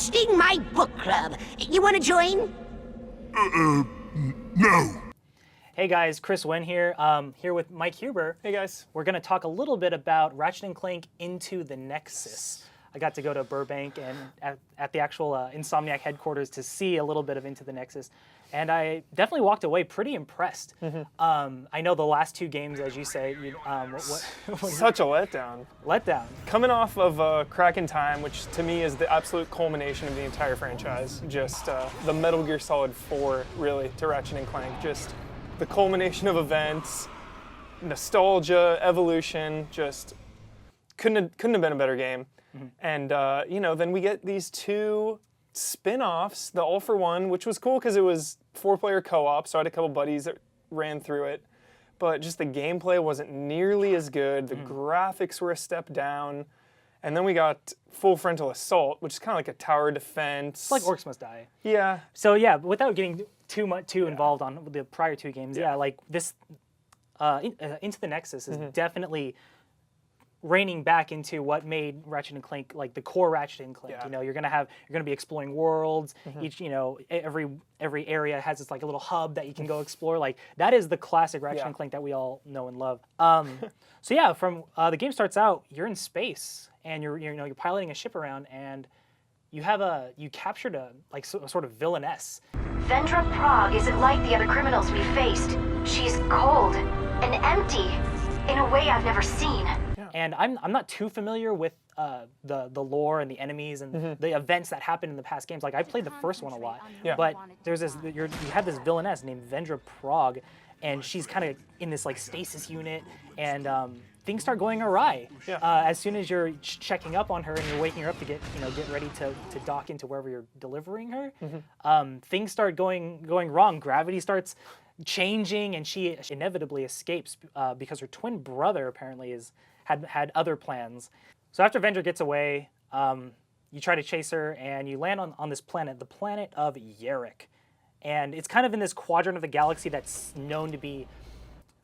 hosting my book club. You want to join? No. Hey guys, Chris Wen here. Here with Mike Huber. Hey guys. We're going to talk a little bit about Ratchet & Clank Into the Nexus. I got to go to Burbank and at the actual Insomniac headquarters to see a little bit of Into the Nexus. And I definitely walked away pretty impressed. I know the last two games, as you say, Such a letdown. Letdown. Coming off of Crack in Time, which to me is the absolute culmination of the entire franchise. Just the Metal Gear Solid 4, really, to Ratchet & Clank. Just the culmination of events, nostalgia, evolution, just couldn't have been a better game. And then we get these two spin-offs, the All for One, which was cool because it was 4-player co-op, so I had a couple buddies that ran through it. But just the gameplay wasn't nearly as good. The graphics were a step down. And then we got Full Frontal Assault, which is kind of like a tower defense. It's like Orcs Must Die. Yeah. So yeah, without getting too involved on the prior two games, like this Into the Nexus is definitely reining back into what made Ratchet & Clank like the core Ratchet & Clank. Yeah. You know, you're gonna be exploring worlds. Each, every area has this like a little hub that you can go explore. Like that is the classic Ratchet & Clank that we all know and love. So yeah, from the game starts out, you're in space and you're piloting a ship around, and you captured a sort of villainess. Vendra Prague isn't like the other criminals we faced. She's cold and empty in a way I've never seen. And I'm not too familiar with the lore and the enemies and the events that happened in the past games. Like I played the first one a lot, but there's this you have this villainess named Vendra Prague, and she's kind of in this like stasis unit, and things start going awry. As soon as you're checking up on her and you're waking her up to get ready to dock into wherever you're delivering her, things start going wrong. Gravity starts changing, and she inevitably escapes because her twin brother apparently had other plans. So after Vendra gets away, you try to chase her, and you land on this planet, the planet of Yarrick. And it's kind of in this quadrant of the galaxy that's known to be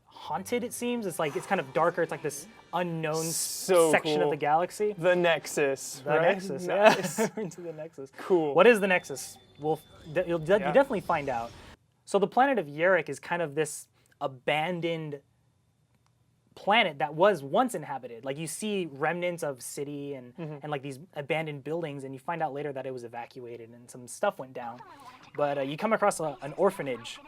haunted, it seems. It's kind of darker. It's like this unknown section of the galaxy. The Nexus, The right? Nexus, Nice. yeah. Into the Nexus. Cool. What is the Nexus? You'll definitely find out. So the planet of Yarrick is kind of this abandoned planet that was once inhabited. Like you see remnants of city and like these abandoned buildings, and you find out later that it was evacuated and some stuff went down. But you come across an orphanage,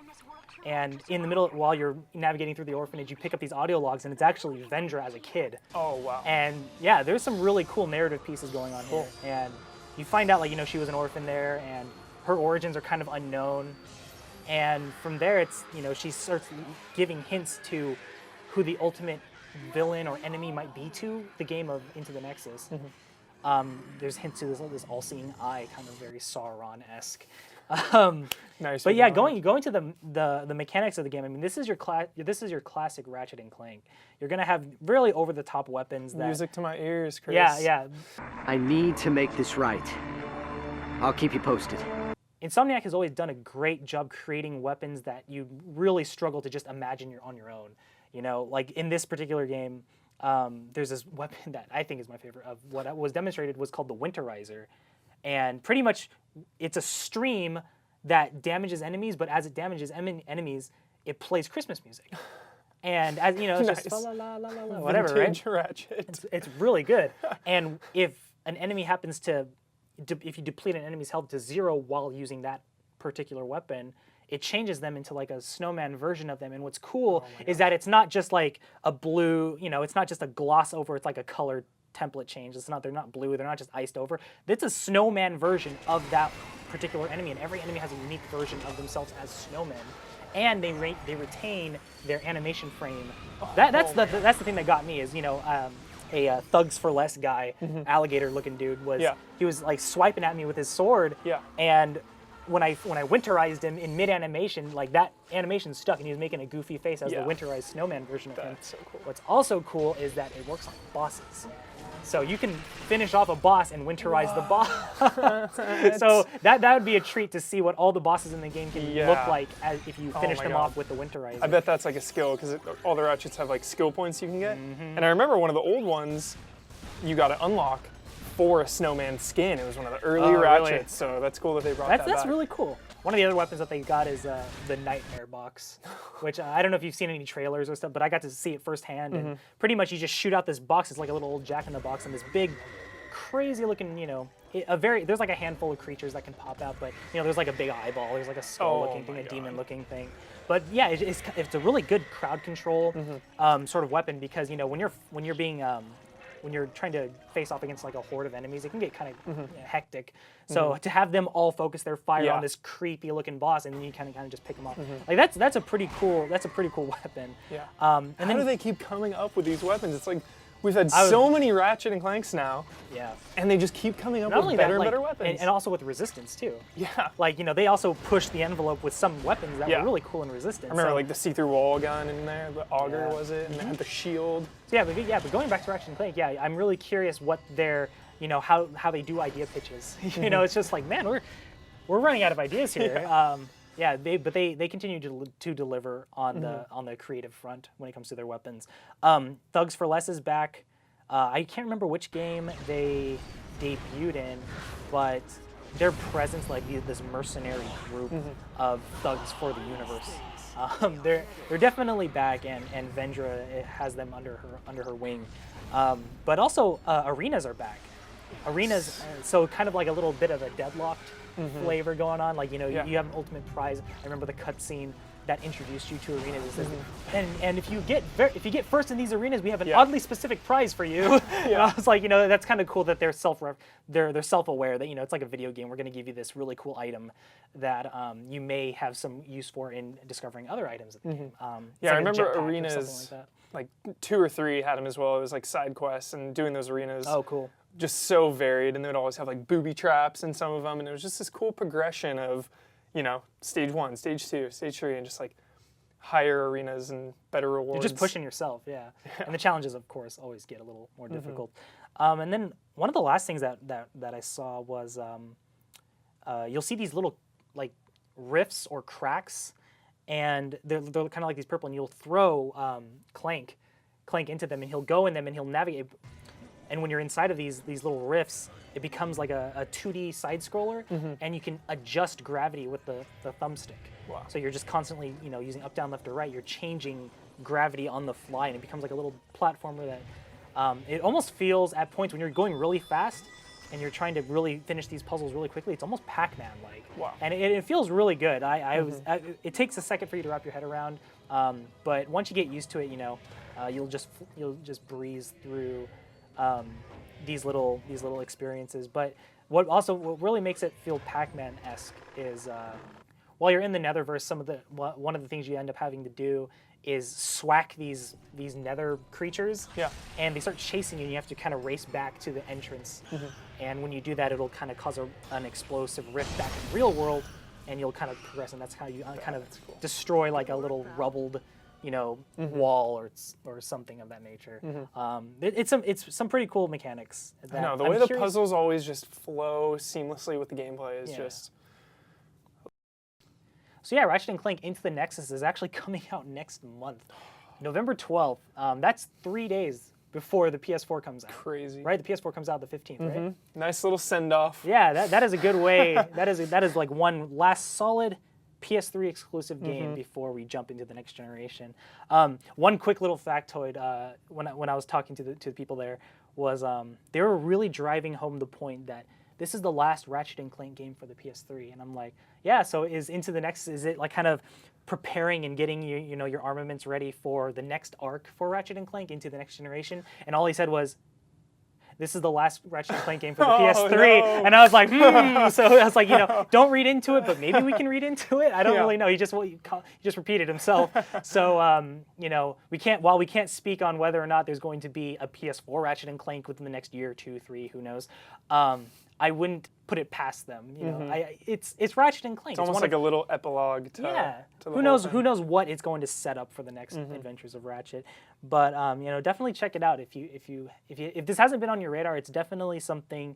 and in the middle, while you're navigating through the orphanage, you pick up these audio logs, and it's actually Vendra as a kid. Oh, wow. And yeah, there's some really cool narrative pieces going on here. And you find out she was an orphan there, and her origins are kind of unknown. And from there, it's she starts giving hints to who the ultimate villain or enemy might be to the game of Into the Nexus. There's hints to this all-seeing eye, kind of very Sauron-esque. Nice. But yeah, going to the mechanics of the game. I mean, this is your classic Ratchet & Clank. You're gonna have really over-the-top weapons. Music to my ears, Chris. Yeah. I need to make this right. I'll keep you posted. Insomniac has always done a great job creating weapons that you really struggle to just imagine you're on your own. Like in this particular game, there's this weapon that I think is my favorite of what was demonstrated was called the Winterizer. And pretty much it's a stream that damages enemies, but as it damages enemies, it plays Christmas music. And as it's Nice. just la la la la la, whatever, Vintage right? Ratchet. It's really good. And if an enemy happens to if you deplete an enemy's health to 0 while using that particular weapon, it changes them into like a snowman version of them. And what's cool is that it's not just like a blue, it's not just a gloss over, it's like a color template change. They're not blue, they're not just iced over. It's a snowman version of that particular enemy, and every enemy has a unique version of themselves as snowmen. And they retain their animation frame. That's the thing that got me is, a Thugs for Less guy, alligator-looking dude, he was like swiping at me with his sword, and when I winterized him in mid-animation, like that animation stuck, and he was making a goofy face as the winterized snowman version of him. That's so cool. What's also cool is that it works on bosses. So you can finish off a boss and winterize the boss. So that would be a treat to see what all the bosses in the game can look like if you finish them off with the winterizer. I bet that's like a skill, because all the Ratchets have like skill points you can get. And I remember one of the old ones, you got to unlock before a snowman skin. It was one of the early Oh, Ratchets, really? so that's cool that they brought that That's back. really cool. One of the other weapons that they got is the Nightmare box, which I don't know if you've seen any trailers or stuff, but I got to see it firsthand. And pretty much you just shoot out this box. It's like a little old Jack-in-the-Box, and this big, crazy-looking, there's like a handful of creatures that can pop out, but there's like a big eyeball, there's like a skull-looking thing, my a God. demon-looking thing. But yeah, it's a really good crowd control sort of weapon because when you're trying to face off against like a horde of enemies, it can get kind of hectic. So to have them all focus their fire on this creepy looking boss, and then you kind of just pick them off, like that's a pretty cool weapon. Yeah. And How then do they keep coming up with these weapons? It's like we've had so many Ratchet and Clanks now, yeah. and they just keep coming up Not with only better that, and like, better weapons. and also with resistance too. Yeah. Like they also pushed the envelope with some weapons that were really cool in resistance. I remember So- like the see-through wall gun in there, the auger Yeah. was it, and it had the shield. So but going back to Ratchet and Clank, I'm really curious what their, how they do idea pitches. It's just like, man, we're running out of ideas here. They continue to deliver on the creative front when it comes to their weapons. Thugs for Less is back. I can't remember which game they debuted in, but their presence, like this mercenary group of thugs for the universe. They're definitely back, and Vendra has them under her wing. But also arenas are back. Arenas, so kind of like a little bit of a deadlocked flavor going on. Like you have an ultimate prize. I remember the cutscene that introduced you to arenas. It says, and if you get first in these arenas, we have an oddly specific prize for you. And I was like, that's kind of cool that they're self-aware that it's like a video game. We're going to give you this really cool item that you may have some use for in discovering other items in the game. Yeah, I like a remember jetpack or something arenas. like that. Like 2 or 3 had them as well. It was like side quests and doing those arenas. Oh, cool. Just so varied, and they would always have like booby traps in some of them, and it was just this cool progression of, stage 1, stage 2, stage 3, and just like higher arenas and better rewards. You're just pushing yourself, yeah. And the challenges, of course, always get a little more difficult. And then one of the last things that I saw was you'll see these little like rifts or cracks, and they're kind of like these purple, and you'll throw Clank into them, and he'll go in them, and he'll navigate. And when you're inside of these little rifts, it becomes like a 2D side scroller, and you can adjust gravity with the thumbstick. Wow. So you're just constantly, using up, down, left, or right. You're changing gravity on the fly, and it becomes like a little platformer that it almost feels at points when you're going really fast and you're trying to really finish these puzzles really quickly. It's almost Pac-Man like. Wow. And it feels really good. It takes a second for you to wrap your head around, but once you get used to it, you'll just breeze through these little experiences. But what really makes it feel Pac-Man-esque is while you're in the Netherverse, one of the things you end up having to do is swack these nether creatures, and they start chasing you, and you have to kind of race back to the entrance. And when you do that, it'll kind of cause an explosive rift back in the real world, and you'll kind of progress, and that's how you kind of destroy like a little rubbled wall or something of that nature. It's some pretty cool mechanics. I know, the way the puzzles always just flow seamlessly with the gameplay is just... So yeah, Ratchet & Clank Into the Nexus is actually coming out next month, November 12th. That's 3 days before the PS4 comes out. Crazy. Right? The PS4 comes out the 15th, right? Nice little send-off. Yeah, that is a good way. that is like one last solid PS3 exclusive game before we jump into the next generation. One quick little factoid when I was talking to the people there was they were really driving home the point that this is the last Ratchet & Clank game for the PS3, and I'm like, yeah. So is Into the Nexus? Is it like kind of preparing and getting your armaments ready for the next arc for Ratchet & Clank Into the Next Generation? And all he said was, this is the last Ratchet & Clank game for the PS3. No. And I was like, So I was like, don't read into it, but maybe we can read into it. I don't really know. He just repeated himself. So, we can't speak on whether or not there's going to be a PS4 Ratchet & Clank within the next year, 2, 3, who knows. I wouldn't put it past them. It's Ratchet & Clank. It's almost like a little epilogue to the who knows what it's going to set up for the next adventures of Ratchet. But definitely check it out if this hasn't been on your radar. It's definitely something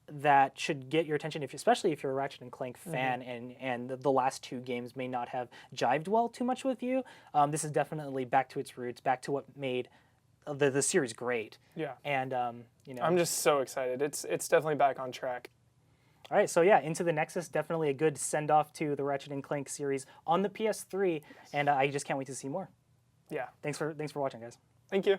that should get your attention, especially if you're a Ratchet & Clank fan and the last 2 games may not have jived well too much with you. This is definitely back to its roots, back to what made the series great. Yeah. And you know, I'm just so excited. It's definitely back on track. All right, so yeah, Into the Nexus, definitely a good send-off to the Ratchet and Clank series on the PS3, and I just can't wait to see more. Yeah. Thanks for watching, guys. Thank you.